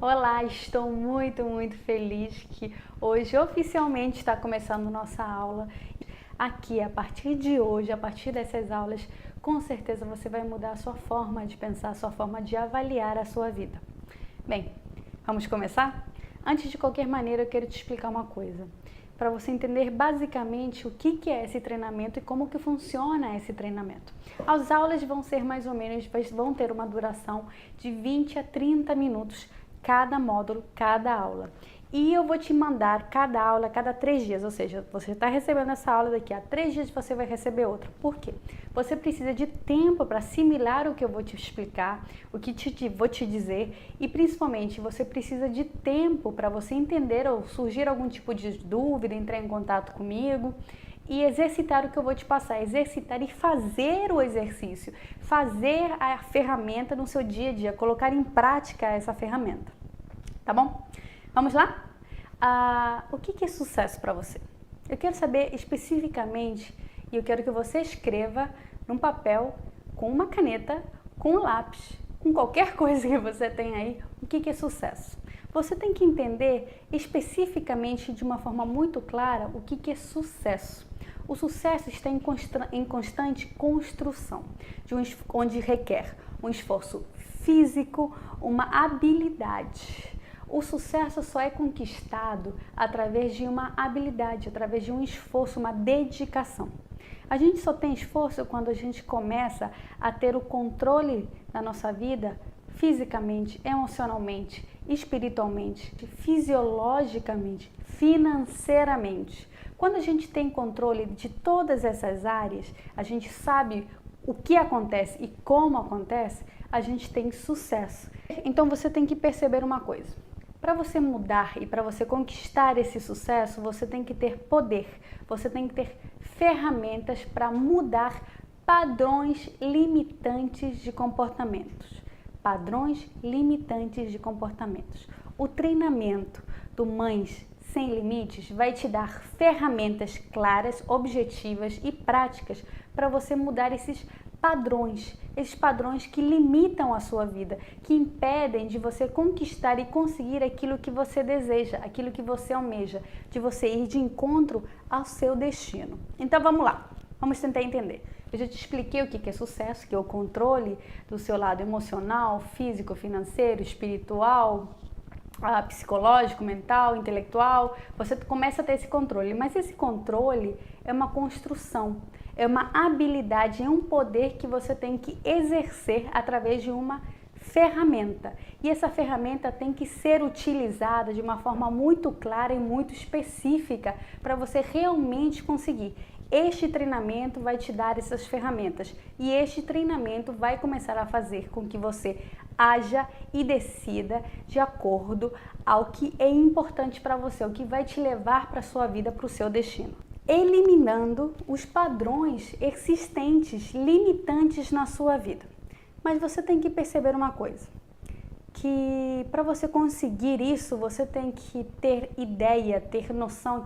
Olá, estou muito feliz que hoje oficialmente está começando nossa aula. Aqui, a partir de hoje, a partir dessas aulas, com certeza você vai mudar a sua forma de pensar, a sua forma de avaliar a sua vida. Bem, vamos começar? Antes de qualquer maneira, eu quero te explicar uma coisa. Para você entender basicamente o que é esse treinamento e como que funciona esse treinamento. As aulas vão ser mais ou menos, vão ter uma duração de 20 a 30 minutos cada módulo, cada aula. E eu vou te mandar cada aula a cada 3 dias, ou seja, você está recebendo essa aula, daqui a 3 dias você vai receber outra. Por quê? Você precisa de tempo para assimilar o que eu vou te explicar, o que vou te dizer, e principalmente você precisa de tempo para você entender ou surgir algum tipo de dúvida, entrar em contato comigo e exercitar o que eu vou te passar, exercitar e fazer o exercício, fazer a ferramenta no seu dia a dia, colocar em prática essa ferramenta, tá bom? Vamos lá? O que é sucesso para você? Eu quero saber especificamente e eu quero que você escreva num papel, com uma caneta, com um lápis, com qualquer coisa que você tenha aí, o que é sucesso. Você tem que entender especificamente, de uma forma muito clara, o que é sucesso. O sucesso está em constante construção, onde requer um esforço físico, uma habilidade. O sucesso só é conquistado através de uma habilidade, através de um esforço, uma dedicação. A gente só tem esforço quando a gente começa a ter o controle da nossa vida fisicamente, emocionalmente, espiritualmente, fisiologicamente, financeiramente. Quando a gente tem controle de todas essas áreas, a gente sabe o que acontece e como acontece, a gente tem sucesso. Então você tem que perceber uma coisa. Para você mudar e para você conquistar esse sucesso, você tem que ter poder, você tem que ter ferramentas para mudar padrões limitantes de comportamentos. Padrões limitantes de comportamentos. O treinamento do Mães Sem Limites vai te dar ferramentas claras, objetivas e práticas para você mudar esses padrões que limitam a sua vida, que impedem de você conquistar e conseguir aquilo que você deseja, aquilo que você almeja, de você ir de encontro ao seu destino. Então vamos lá, vamos tentar entender. Eu já te expliquei o que é sucesso, que é o controle do seu lado emocional, físico, financeiro, espiritual, psicológico, mental, intelectual. Você começa a ter esse controle, mas esse controle é uma construção, é uma habilidade, é um poder que você tem que exercer através de uma ferramenta. E essa ferramenta tem que ser utilizada de uma forma muito clara e muito específica para você realmente conseguir. Este treinamento vai te dar essas ferramentas e este treinamento vai começar a fazer com que você haja e decida de acordo ao que é importante para você, o que vai te levar para a sua vida, para o seu destino. Eliminando os padrões existentes, limitantes na sua vida. Mas você tem que perceber uma coisa, que para você conseguir isso, você tem que ter ideia, ter noção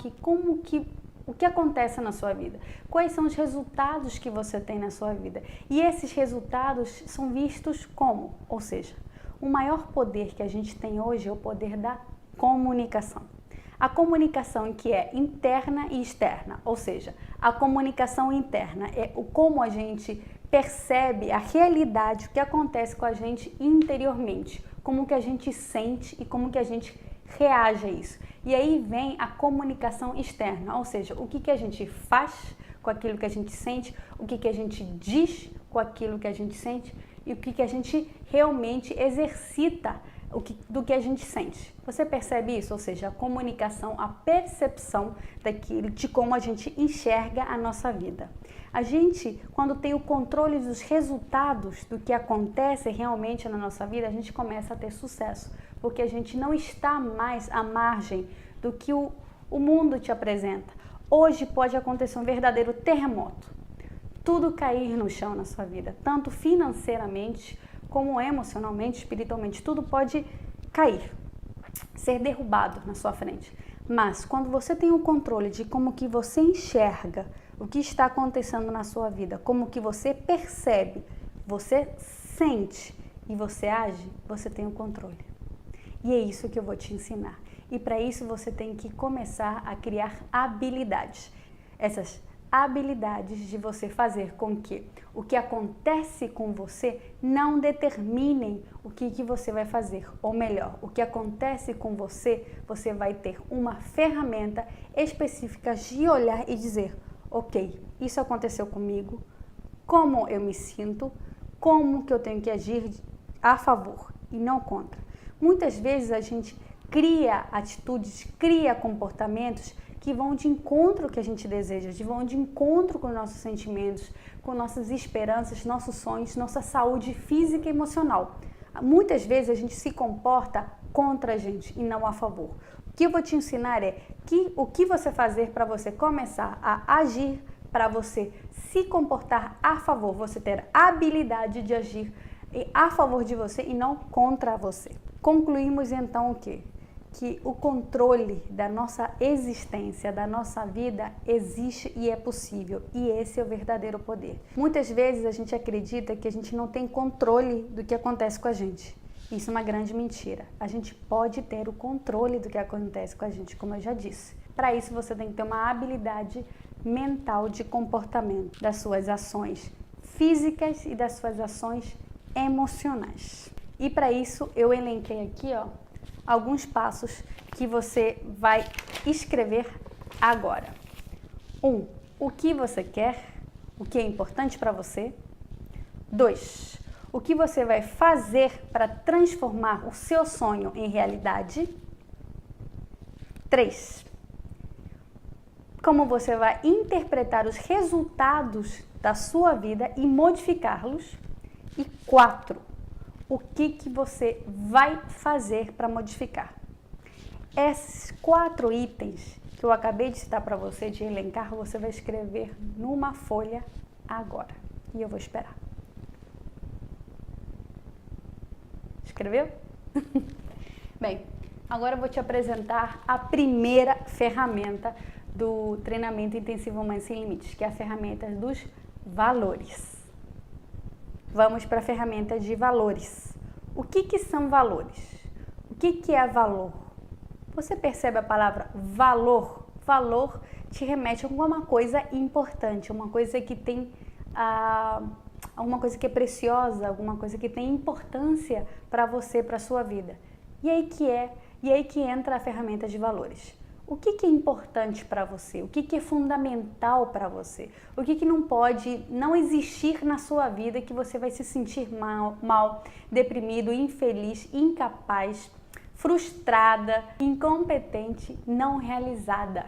o que acontece na sua vida, quais são os resultados que você tem na sua vida. E esses resultados são vistos como? Ou seja, o maior poder que a gente tem hoje é o poder da comunicação. A comunicação que é interna e externa, ou seja, a comunicação interna é como a gente percebe a realidade, o que acontece com a gente interiormente, como que a gente sente e como que a gente reage a isso. E aí vem a comunicação externa, ou seja, o que a gente faz com aquilo que a gente sente, o que a gente diz com aquilo que a gente sente e o que a gente realmente exercita do que a gente sente. Você percebe isso? Ou seja, a comunicação, a percepção daquilo, de como a gente enxerga a nossa vida. A gente, quando tem o controle dos resultados do que acontece realmente na nossa vida, a gente começa a ter sucesso, porque a gente não está mais à margem do que o mundo te apresenta. Hoje pode acontecer um verdadeiro terremoto, tudo cair no chão na sua vida, tanto financeiramente como emocionalmente, espiritualmente, tudo pode cair, ser derrubado na sua frente. Mas quando você tem o controle de como que você enxerga o que está acontecendo na sua vida, como que você percebe, você sente e você age, você tem o controle. E é isso que eu vou te ensinar. E para isso você tem que começar a criar habilidades. Essas habilidades de você fazer com que o que acontece com você não determinem o que você vai fazer. Ou melhor, o que acontece com você, você vai ter uma ferramenta específica de olhar e dizer: ok, isso aconteceu comigo, como eu me sinto, como que eu tenho que agir a favor e não contra. Muitas vezes a gente cria atitudes, cria comportamentos que vão de encontro ao que a gente deseja, vão de encontro com nossos sentimentos, com nossas esperanças, nossos sonhos, nossa saúde física e emocional. Muitas vezes a gente se comporta contra a gente e não a favor. O que eu vou te ensinar é o que você fazer para você começar a agir, para você se comportar a favor, você ter a habilidade de agir a favor de você e não contra você. Concluímos então o quê? Que o controle da nossa existência, da nossa vida, existe e é possível. E esse é o verdadeiro poder. Muitas vezes a gente acredita que a gente não tem controle do que acontece com a gente. Isso é uma grande mentira. A gente pode ter o controle do que acontece com a gente, como eu já disse. Para isso você tem que ter uma habilidade mental de comportamento das suas ações físicas e das suas ações emocionais. E para isso eu elenquei aqui, alguns passos que você vai escrever agora. 1. O que você quer, o que é importante para você. 2. O que você vai fazer para transformar o seu sonho em realidade. 3. Como você vai interpretar os resultados da sua vida e modificá-los. E 4. O que você vai fazer para modificar. Esses 4 itens que eu acabei de citar para você, de elencar, você vai escrever numa folha agora. E eu vou esperar. Escreveu? Bem, agora eu vou te apresentar a primeira ferramenta do treinamento intensivo Mãe Sem Limites, que é a ferramenta dos valores. Vamos para a ferramenta de valores. O que são valores? O que é valor? Você percebe a palavra valor? Valor te remete a alguma coisa importante, uma coisa que tem alguma coisa que é preciosa, alguma coisa que tem importância para você, para a sua vida. E aí que entra a ferramenta de valores. O que é importante para você? O que é fundamental para você? O que não pode não existir na sua vida que você vai se sentir mal, deprimido, infeliz, incapaz, frustrada, incompetente, não realizada?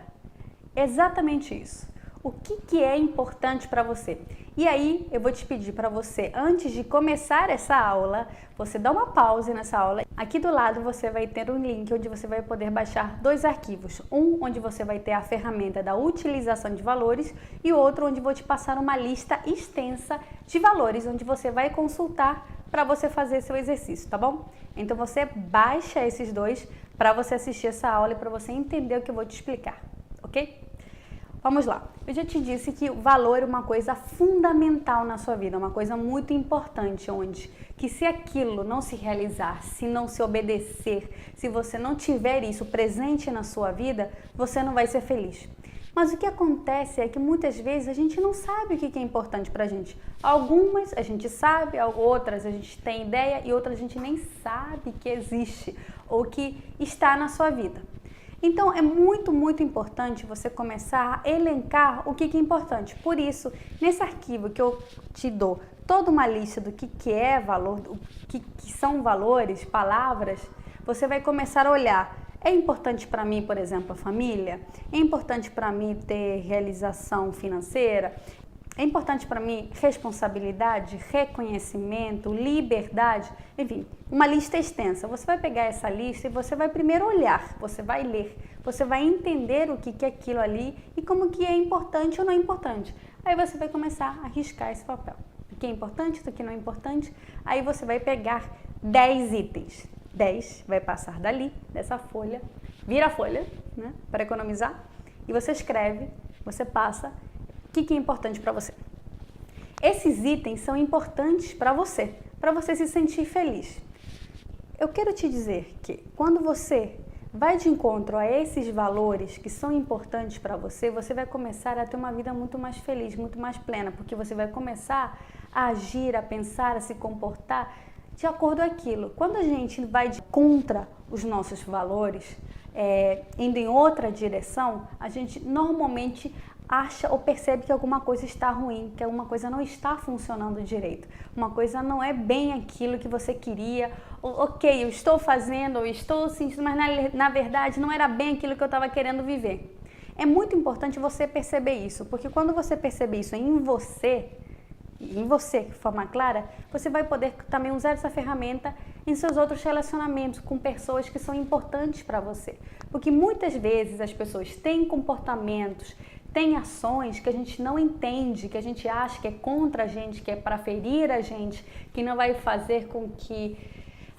Exatamente isso. O que é importante para você? E aí eu vou te pedir para você, antes de começar essa aula, você dá uma pausa nessa aula. Aqui do lado você vai ter um link onde você vai poder baixar 2 arquivos. Um onde você vai ter a ferramenta da utilização de valores e outro onde vou te passar uma lista extensa de valores, onde você vai consultar para você fazer seu exercício, tá bom? Então você baixa esses 2 para você assistir essa aula e para você entender o que eu vou te explicar, ok? Vamos lá, eu já te disse que o valor é uma coisa fundamental na sua vida, uma coisa muito importante, onde que se aquilo não se realizar, se não se obedecer, se você não tiver isso presente na sua vida, você não vai ser feliz. Mas o que acontece é que muitas vezes a gente não sabe o que é importante pra gente. Algumas a gente sabe, outras a gente tem ideia e outras a gente nem sabe que existe ou que está na sua vida. Então, é muito, muito importante você começar a elencar o que é importante. Por isso, nesse arquivo que eu te dou toda uma lista do que é valor, o que são valores, palavras, você vai começar a olhar. É importante para mim, por exemplo, a família? É importante para mim ter realização financeira? É importante para mim responsabilidade, reconhecimento, liberdade, enfim, uma lista extensa. Você vai pegar essa lista e você vai primeiro olhar, você vai ler, você vai entender o que é aquilo ali e como que é importante ou não é importante. Aí você vai começar a riscar esse papel. O que é importante, o que não é importante. Aí você vai pegar 10 itens. 10 vai passar dali, dessa folha, vira a folha, né, para economizar, e você escreve, você passa. O que é importante para você? Esses itens são importantes para você se sentir feliz. Eu quero te dizer que quando você vai de encontro a esses valores que são importantes para você, você vai começar a ter uma vida muito mais feliz, muito mais plena, porque você vai começar a agir, a pensar, a se comportar de acordo com aquilo. Quando a gente vai contra os nossos valores, indo em outra direção, a gente normalmente acha ou percebe que alguma coisa está ruim, que alguma coisa não está funcionando direito, uma coisa não é bem aquilo que você queria, ok, eu estou fazendo, eu estou sentindo, mas na verdade não era bem aquilo que eu estava querendo viver. É muito importante você perceber isso, porque quando você perceber isso em você, de forma clara, você vai poder também usar essa ferramenta em seus outros relacionamentos com pessoas que são importantes para você. Porque muitas vezes as pessoas têm comportamentos, têm ações que a gente não entende, que a gente acha que é contra a gente, que é para ferir a gente, que não vai fazer com que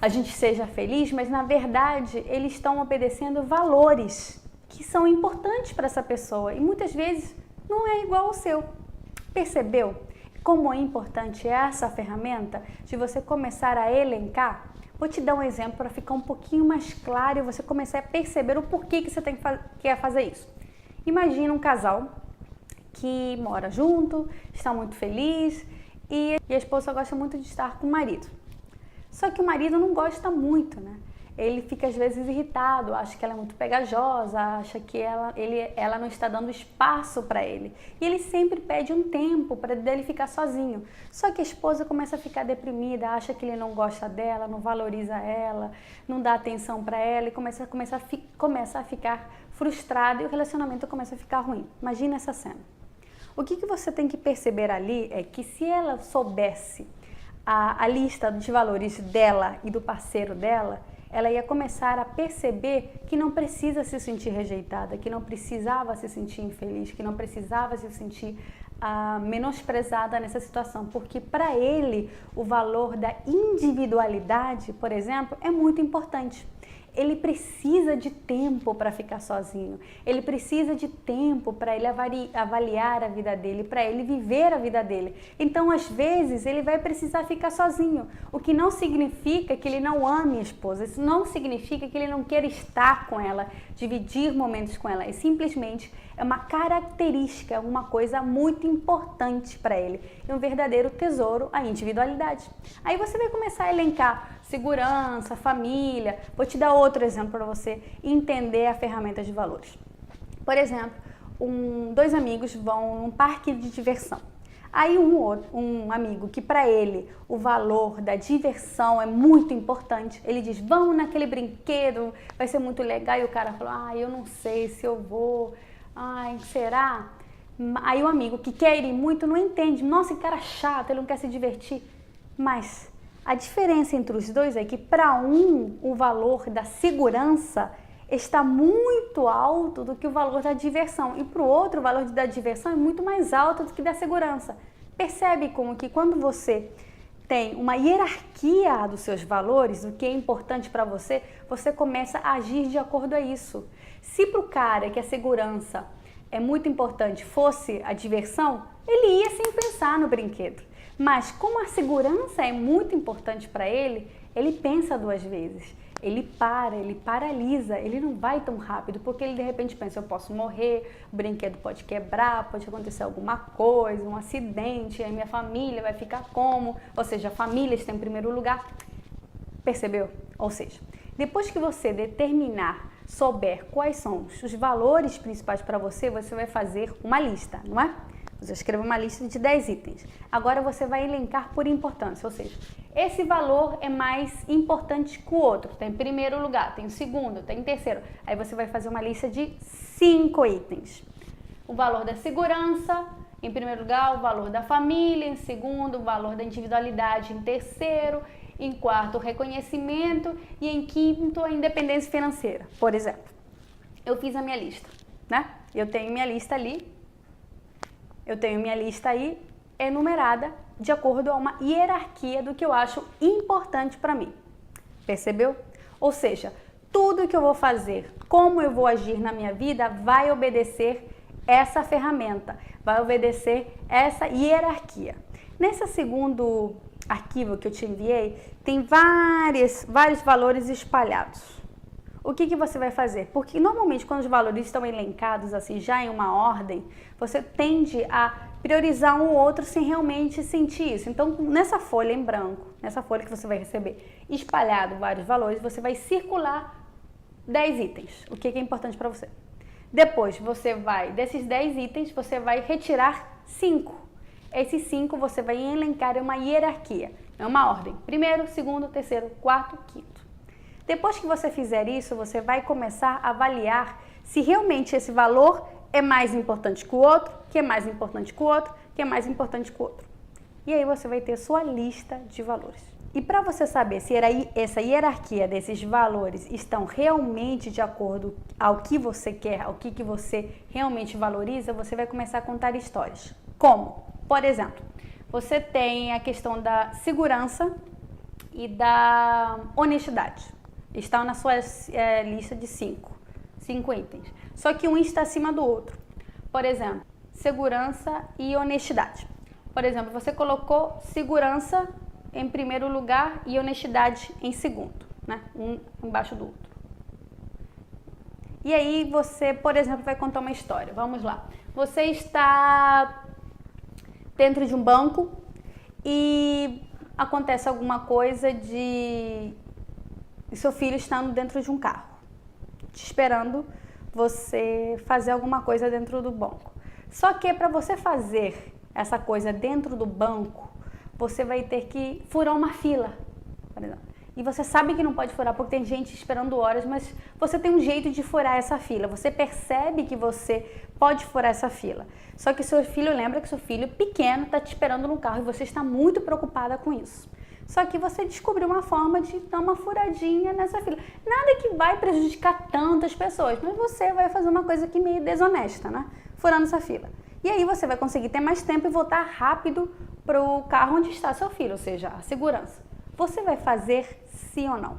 a gente seja feliz, mas na verdade eles estão obedecendo valores que são importantes para essa pessoa e muitas vezes não é igual ao seu. Percebeu como é importante essa ferramenta de você começar a elencar? Vou te dar um exemplo para ficar um pouquinho mais claro e você começar a perceber o porquê que você quer fazer isso. Imagina um casal que mora junto, está muito feliz e a esposa gosta muito de estar com o marido. Só que o marido não gosta muito, né? Ele fica às vezes irritado, acha que ela é muito pegajosa, acha que ela não está dando espaço para ele. E ele sempre pede um tempo para ele ficar sozinho. Só que a esposa começa a ficar deprimida, acha que ele não gosta dela, não valoriza ela, não dá atenção para ela e começa a ficar frustrada e o relacionamento começa a ficar ruim. Imagina essa cena. O que você tem que perceber ali é que se ela soubesse a lista de valores dela e do parceiro dela, ela ia começar a perceber que não precisa se sentir rejeitada, que não precisava se sentir infeliz, que não precisava se sentir menosprezada nessa situação, porque para ele o valor da individualidade, por exemplo, é muito importante. Ele precisa de tempo para ficar sozinho, ele precisa de tempo para ele avaliar a vida dele, para ele viver a vida dele. Então, às vezes, ele vai precisar ficar sozinho, o que não significa que ele não ame a esposa, isso não significa que ele não queira estar com ela, dividir momentos com ela, é simplesmente uma característica, é uma coisa muito importante para ele, é um verdadeiro tesouro, a individualidade. Aí você vai começar a elencar segurança, família. Vou te dar outro exemplo para você entender a ferramenta de valores. Por exemplo, dois amigos vão num parque de diversão. Aí um amigo que para ele o valor da diversão é muito importante, ele diz, vamos naquele brinquedo, vai ser muito legal. E o cara falou, eu não sei se eu vou, será? Aí o amigo que quer ir muito não entende, nossa, que cara chato, ele não quer se divertir. Mas a diferença entre os dois é que para o valor da segurança está muito alto do que o valor da diversão e para o outro o valor da diversão é muito mais alto do que da segurança. Percebe como que quando você tem uma hierarquia dos seus valores, do que é importante para você, você começa a agir de acordo a isso. Se para o cara que a segurança é muito importante fosse a diversão, ele ia sem pensar no brinquedo. Mas como a segurança é muito importante para ele, ele pensa duas vezes. Ele paralisa, ele não vai tão rápido, porque ele de repente pensa, eu posso morrer, o brinquedo pode quebrar, pode acontecer alguma coisa, um acidente, aí minha família vai ficar como? Ou seja, a família está em primeiro lugar. Percebeu? Ou seja, depois que você souber quais são os valores principais para você, você vai fazer uma lista, não é? Você escreve uma lista de 10 itens. Agora você vai elencar por importância, ou seja, esse valor é mais importante que o outro. Tem em primeiro lugar, tem em segundo, tem em terceiro. Aí você vai fazer uma lista de 5 itens. O valor da segurança, em primeiro lugar, o valor da família, em segundo, o valor da individualidade, em terceiro, em quarto, o reconhecimento e em quinto, a independência financeira. Por exemplo, eu fiz a minha lista, né? Eu tenho minha lista ali. Eu tenho minha lista aí enumerada de acordo a uma hierarquia do que eu acho importante para mim. Percebeu? Ou seja, tudo que eu vou fazer, como eu vou agir na minha vida, vai obedecer essa ferramenta, vai obedecer essa hierarquia. Nesse segundo arquivo que eu te enviei, tem vários valores espalhados. O que você vai fazer? Porque normalmente quando os valores estão elencados assim, já em uma ordem, você tende a priorizar um ou outro sem realmente sentir isso. Então, nessa folha em branco, nessa folha que você vai receber espalhado vários valores, você vai circular 10 itens. O que é importante para você? Depois, desses 10 itens, você vai retirar 5. Esses 5 você vai elencar em uma hierarquia, é uma ordem. Primeiro, segundo, terceiro, quarto, quinto. Depois que você fizer isso, você vai começar a avaliar se realmente esse valor é mais importante que o outro, que é mais importante que o outro, que é mais importante que o outro. E aí você vai ter sua lista de valores. E para você saber se essa hierarquia desses valores estão realmente de acordo ao que você quer, ao que você realmente valoriza, você vai começar a contar histórias. Como? Por exemplo, você tem a questão da segurança e da honestidade. Estão na sua lista de 5 itens. Só que um está acima do outro. Por exemplo, segurança e honestidade. Por exemplo, você colocou segurança em primeiro lugar e honestidade em segundo, né? Um embaixo do outro. E aí você, por exemplo, vai contar uma história. Vamos lá. Você está dentro de um banco e acontece alguma coisa e seu filho está dentro de um carro, te esperando você fazer alguma coisa dentro do banco. Só que para você fazer essa coisa dentro do banco, você vai ter que furar uma fila, por exemplo. E você sabe que não pode furar porque tem gente esperando horas, mas você tem um jeito de furar essa fila. Você percebe que você pode furar essa fila. Só que seu filho, lembra que seu filho pequeno está te esperando no carro e você está muito preocupada com isso. Só que você descobriu uma forma de dar uma furadinha nessa fila. Nada que vai prejudicar tantas pessoas, mas você vai fazer uma coisa que meio desonesta, né? Furando essa fila. E aí você vai conseguir ter mais tempo e voltar rápido para o carro onde está seu filho, ou seja, a segurança. Você vai fazer sim ou não?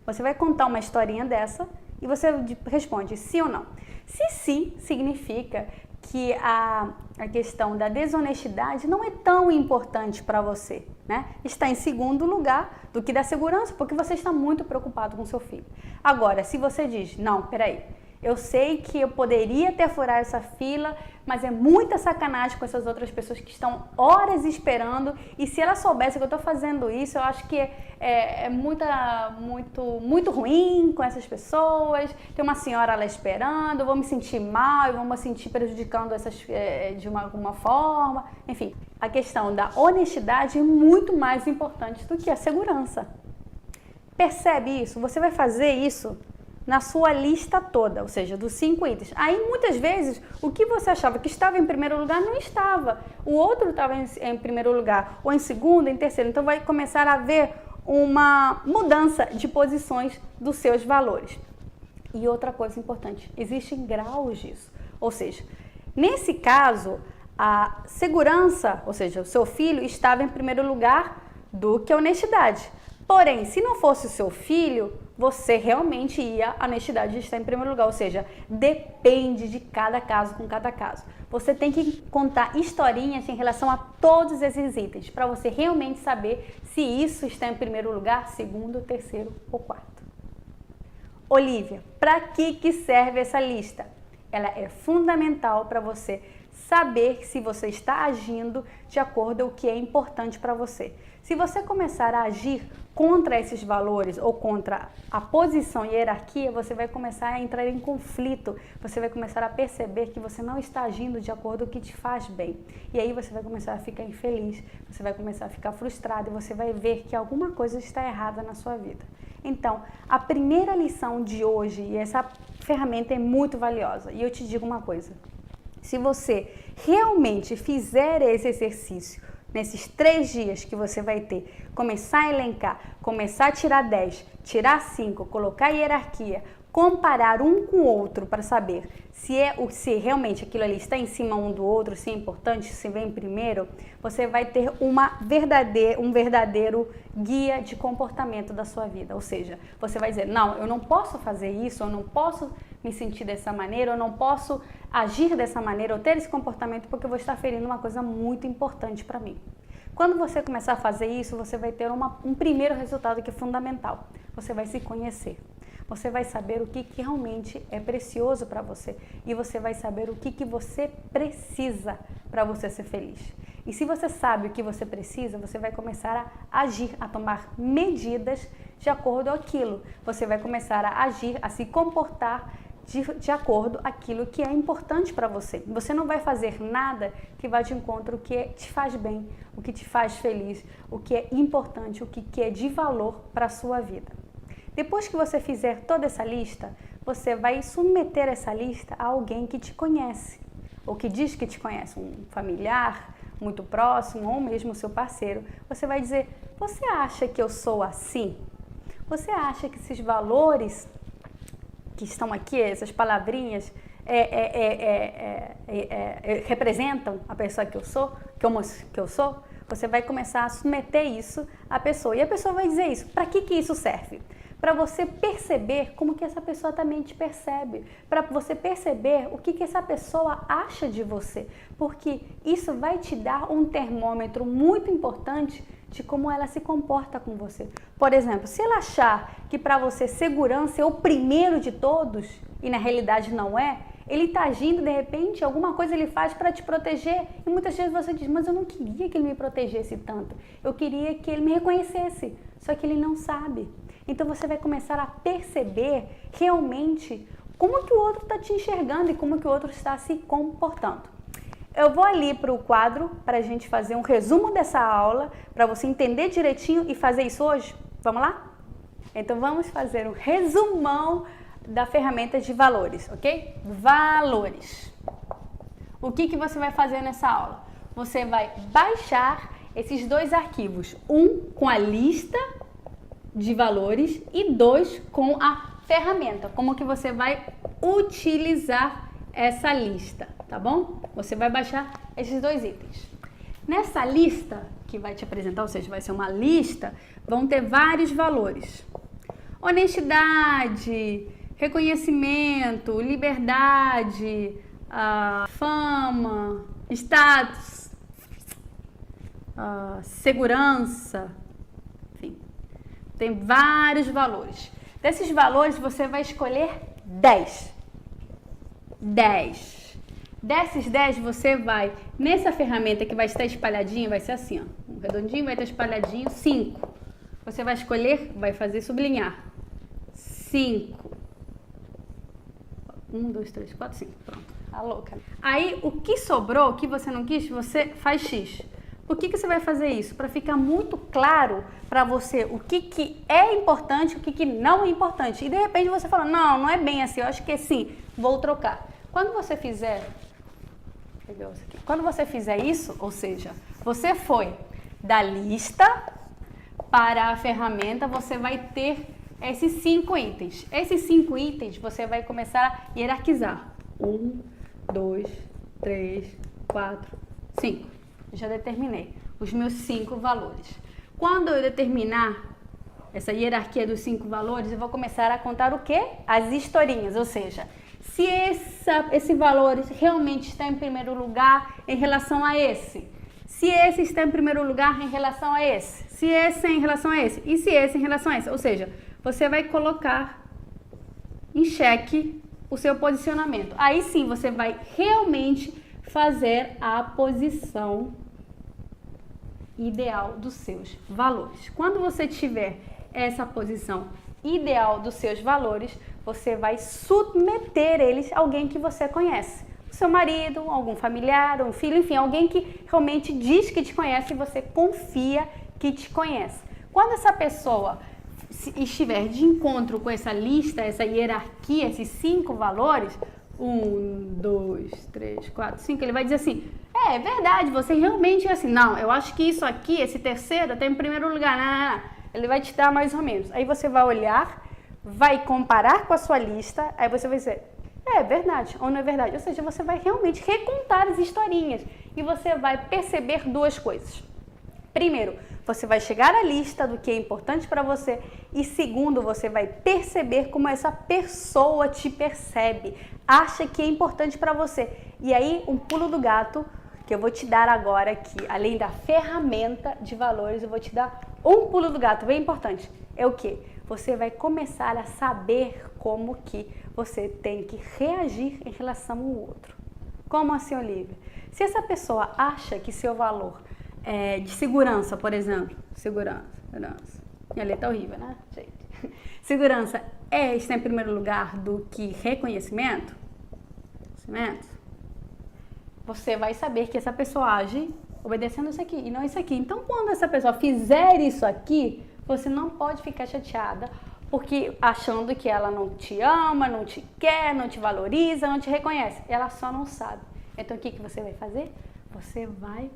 Você vai contar uma historinha dessa e você responde sim ou não. Se sim, significa que a questão da desonestidade não é tão importante para você, né? Está em segundo lugar do que da segurança, porque você está muito preocupado com seu filho. Agora, se você diz, não, peraí, eu sei que eu poderia ter furado essa fila, mas é muita sacanagem com essas outras pessoas que estão horas esperando, e se ela soubesse que eu estou fazendo isso, eu acho que é muito ruim com essas pessoas, tem uma senhora lá esperando, eu vou me sentir mal, eu vou me sentir prejudicando essas de alguma forma. Enfim, a questão da honestidade é muito mais importante do que a segurança. Percebe isso? Você vai fazer isso na sua lista toda, ou seja, dos 5 itens. Aí, muitas vezes, o que você achava que estava em primeiro lugar não estava. O outro estava em primeiro lugar, ou em segundo, em terceiro. Então, vai começar a haver uma mudança de posições dos seus valores. E outra coisa importante, existem graus disso. Ou seja, nesse caso, a segurança, ou seja, o seu filho estava em primeiro lugar do que a honestidade. Porém, se não fosse o seu filho, você realmente a honestidade está em primeiro lugar, ou seja, depende de cada caso com cada caso. Você tem que contar historinhas em relação a todos esses itens, para você realmente saber se isso está em primeiro lugar, segundo, terceiro ou quarto. Olivia, para que serve essa lista? Ela é fundamental para você saber se você está agindo de acordo com o que é importante para você. Se você começar a agir contra esses valores ou contra a posição e hierarquia, você vai começar a entrar em conflito, você vai começar a perceber que você não está agindo de acordo com o que te faz bem. E aí você vai começar a ficar infeliz, você vai começar a ficar frustrado e você vai ver que alguma coisa está errada na sua vida. Então, a primeira lição de hoje, e essa ferramenta é muito valiosa, e eu te digo uma coisa, se você realmente fizer esse exercício, nesses 3 dias que você vai ter, começar a elencar, começar a tirar 10, tirar 5, colocar hierarquia, comparar um com o outro para saber se realmente aquilo ali está em cima um do outro, se é importante, se vem primeiro, você vai ter um verdadeiro guia de comportamento da sua vida. Ou seja, você vai dizer, não, eu não posso fazer isso, eu não posso me sentir dessa maneira, eu não posso agir dessa maneira ou ter esse comportamento porque eu vou estar ferindo uma coisa muito importante para mim. Quando você começar a fazer isso, você vai ter um primeiro resultado que é fundamental. Você vai se conhecer. Você vai saber o que realmente é precioso para você e você vai saber o que você precisa para você ser feliz. E se você sabe o que você precisa, você vai começar a agir, a tomar medidas de acordo com aquilo. Você vai começar a agir, a se comportar de acordo com aquilo que é importante para você. Você não vai fazer nada que vá de encontro ao que te faz bem, o que te faz feliz, o que é importante, o que é de valor para a sua vida. Depois que você fizer toda essa lista, você vai submeter essa lista a alguém que te conhece, ou que diz que te conhece, um familiar muito próximo, ou mesmo seu parceiro. Você vai dizer, você acha que eu sou assim? Você acha que esses valores que estão aqui, essas palavrinhas, representam a pessoa que eu sou, que eu sou? Você vai começar a submeter isso à pessoa. E a pessoa vai dizer isso. Para que isso serve? Para você perceber como que essa pessoa também te percebe, para você perceber o que essa pessoa acha de você, porque isso vai te dar um termômetro muito importante de como ela se comporta com você. Por exemplo, se ela achar que para você segurança é o primeiro de todos, e na realidade não é, ele está agindo, de repente, alguma coisa ele faz para te proteger, e muitas vezes você diz, mas eu não queria que ele me protegesse tanto, eu queria que ele me reconhecesse, só que ele não sabe. Então você vai começar a perceber realmente como que o outro está te enxergando e como que o outro está se comportando. Eu vou ali para o quadro para a gente fazer um resumo dessa aula, para você entender direitinho e fazer isso hoje. Vamos lá? Então vamos fazer um resumão da ferramenta de valores, ok? Valores. O que você vai fazer nessa aula? Você vai baixar esses dois arquivos, um com a lista de valores e 2 com a ferramenta, como que você vai utilizar essa lista, tá bom? Você vai baixar esses 2 itens. Nessa lista que vai te apresentar, ou seja, vai ser uma lista, vão ter vários valores. Honestidade, reconhecimento, liberdade, fama, status, segurança, enfim. Tem vários valores. Desses valores, você vai escolher 10. 10. Desses 10, você vai, nessa ferramenta que vai estar espalhadinho, vai ser assim, ó, um redondinho vai estar espalhadinho, 5. Você vai escolher, vai fazer sublinhar. 5. 1, 2, 3, 4, 5. Pronto. A louca. Aí, o que sobrou, o que você não quis, você faz X. Por que você vai fazer isso? Para ficar muito claro para você o que é importante e o que não é importante. E de repente você fala, não é bem assim, eu acho que é sim, vou trocar. Quando você fizer isso, ou seja, você foi da lista para a ferramenta, você vai ter esses 5 itens. Esses 5 itens você vai começar a hierarquizar. 1, 2, 3, 4, 5. Já determinei os meus 5 valores. Quando eu determinar essa hierarquia dos 5 valores, eu vou começar a contar o quê? As historinhas, ou seja, se esse valor realmente está em primeiro lugar em relação a esse, se esse está em primeiro lugar em relação a esse, se esse é em relação a esse, e se esse é em relação a esse, ou seja, você vai colocar em xeque o seu posicionamento. Aí sim, você vai realmente fazer a posição ideal dos seus valores. Quando você tiver essa posição ideal dos seus valores, você vai submeter eles a alguém que você conhece. O seu marido, algum familiar, um filho, enfim, alguém que realmente diz que te conhece e você confia que te conhece. Quando essa pessoa estiver de encontro com essa lista, essa hierarquia, esses 5 valores, 1, 2, 3, 4, 5, ele vai dizer assim, é verdade, você realmente é assim, não, eu acho que isso aqui, esse terceiro, está em primeiro lugar, não. Ele vai te dar mais ou menos. Aí você vai olhar, vai comparar com a sua lista, aí você vai dizer, é verdade ou não é verdade, ou seja, você vai realmente recontar as historinhas e você vai perceber 2 coisas. Primeiro, você vai chegar à lista do que é importante para você e segundo, você vai perceber como essa pessoa te percebe, acha que é importante para você. E aí, um pulo do gato, que eu vou te dar agora aqui, além da ferramenta de valores, eu vou te dar um pulo do gato, bem importante. É o quê? Você vai começar a saber como que você tem que reagir em relação ao outro. Como assim, Olivia? Se essa pessoa acha que seu valor é de segurança, por exemplo, segurança. Minha letra é horrível, né, gente? Segurança está em primeiro lugar do que reconhecimento, você vai saber que essa pessoa age obedecendo isso aqui e não isso aqui. Então, quando essa pessoa fizer isso aqui, você não pode ficar chateada, porque achando que ela não te ama, não te quer, não te valoriza, não te reconhece. Ela só não sabe. Então, o que você vai fazer? Você vai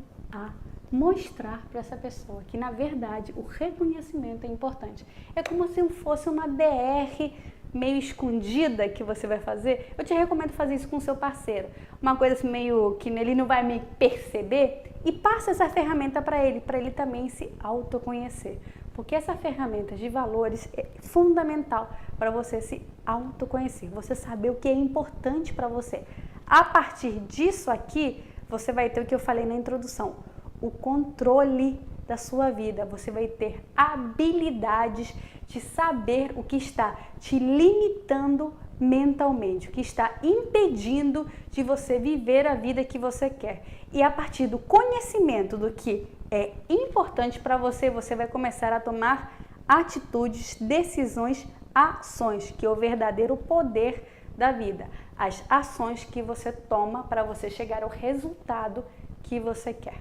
mostrar para essa pessoa que, na verdade, o reconhecimento é importante. É como se fosse uma DR meio escondida que você vai fazer. Eu te recomendo fazer isso com o seu parceiro. Uma coisa assim meio que ele não vai me perceber, e passa essa ferramenta para ele também se autoconhecer. Porque essa ferramenta de valores é fundamental para você se autoconhecer, você saber o que é importante para você. A partir disso aqui, você vai ter o que eu falei na introdução, o controle da sua vida. Você vai ter habilidades de saber o que está te limitando mentalmente, o que está impedindo de você viver a vida que você quer. E a partir do conhecimento do que é importante para você, você vai começar a tomar atitudes, decisões, ações, que é o verdadeiro poder da vida. As ações que você toma para você chegar ao resultado que você quer.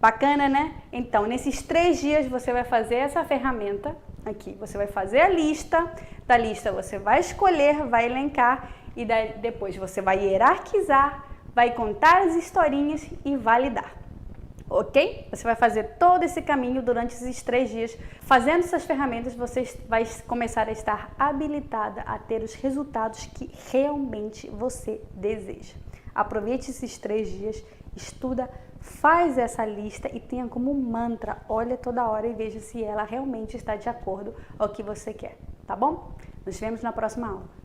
Bacana, né? Então, nesses 3 dias você vai fazer essa ferramenta aqui. Você vai fazer a lista, da lista você vai escolher, vai elencar e daí, depois você vai hierarquizar, vai contar as historinhas e validar. Ok? Você vai fazer todo esse caminho durante esses 3 dias. Fazendo essas ferramentas, você vai começar a estar habilitada a ter os resultados que realmente você deseja. Aproveite esses 3 dias, estuda, faz essa lista e tenha como mantra, olha toda hora e veja se ela realmente está de acordo com o que você quer, tá bom? Nos vemos na próxima aula.